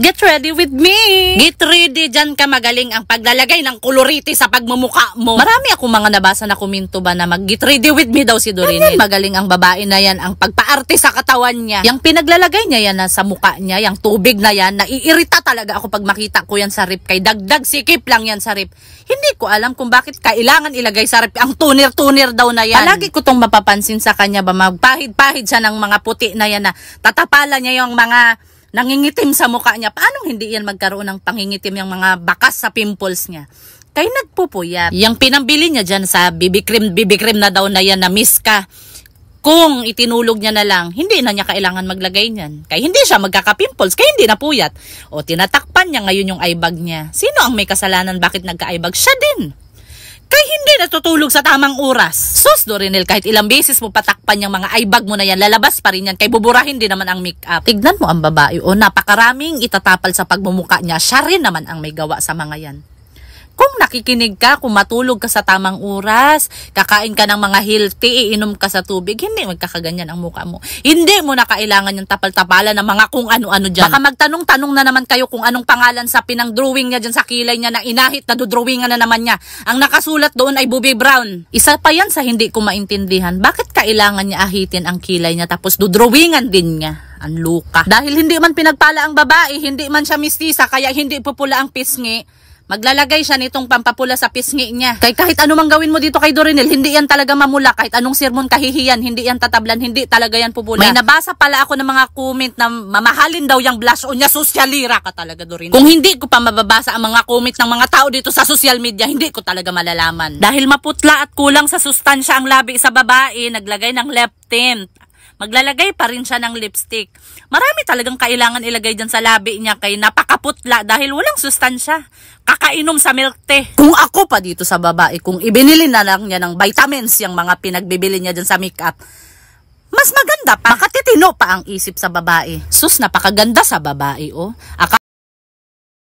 Get ready with me! Get ready, dyan ka magaling ang paglalagay ng koloriti sa pagmumukha mo. Marami akong mga nabasa na kuminto ba na mag-get ready with me daw si Dorinel. Magaling ang babae na yan, ang pagpaarte sa katawan niya. Yang pinaglalagay niya yan na sa mukha niya, yung tubig na yan, naiirita talaga ako pag makita ko yan sa rip. Kay dagdag sikip lang yan sa rip. Hindi ko alam kung bakit kailangan ilagay sa rip ang tunir-tunir daw na yan. Palagi ko tong mapapansin sa kanya ba, magpahid-pahid siya ng mga puti na yan na tatapalan niya yung mga nangingitim sa mukha niya. Paano hindi yan magkaroon ng pangingitim yung mga bakas sa pimples niya? Kaya nagpupuyat. Yung pinambili niya dyan sa BB cream na daw na yan na Miska. Kung itinulog niya na lang, hindi na niya kailangan maglagay niyan. Kaya hindi siya magkaka-pimples, kaya hindi na puyat. O tinatakpan niya ngayon yung eyebag niya. Sino ang may kasalanan bakit nagka-eyebag? Siya din. Kaya hindi natutulog sa tamang oras. Sus, Dorinel, kahit ilang beses mo patakpan yung mga eyebag mo na yan, lalabas pa rin yan. Kaya buburahin din naman ang makeup. Tignan mo ang babae, o napakaraming itatapal sa pagmumuka niya. Siya rin naman ang may gawa sa mga yan. Kung nakikinig ka, kung matulog ka sa tamang oras, kakain ka ng mga healthy, iinom ka sa tubig, hindi magkakaganyan ang mukha mo. Hindi mo na kailangan yung tapal-tapalan ng mga kung ano-ano dyan. Baka magtanong-tanong na naman kayo kung anong pangalan sa pinang-drawing niya dyan sa kilay niya na inahit na dodrawingan na naman niya. Ang nakasulat doon ay Bobby Brown. Isa pa yan sa hindi ko maintindihan. Bakit kailangan niya ahitin ang kilay niya tapos dodrawingan din niya? Ang luka. Dahil hindi man pinagpala ang babae, hindi man siya mistisa, kaya hindi pupula ang pisngi. Maglalagay siya nitong pampapula sa pisngi niya. Kaya kahit ano mang gawin mo dito kay Dorinel, hindi yan talaga mamula. Kahit anong sermon kahihiyan, hindi yan tatablan, hindi talaga yan pupula. May nabasa pala ako ng mga comment na mamahalin daw yung blush on niya. Sosyalira ka talaga, Dorinel. Kung hindi ko pa mababasa ang mga comment ng mga tao dito sa social media, hindi ko talaga malalaman. Dahil maputla at kulang sa sustansya ang labi sa babae, naglagay ng lip tint. Maglalagay pa rin siya ng lipstick. Marami talagang kailangan ilagay dyan sa labi niya kay napakaputla dahil walang sustansya. Kakainom sa milk tea. Kung ako pa dito sa babae, kung ibinili na lang niya ng vitamins yung mga pinagbibili niya dyan sa makeup, mas maganda pa. Makatitino pa ang isip sa babae. Sus, napakaganda sa babae, oh.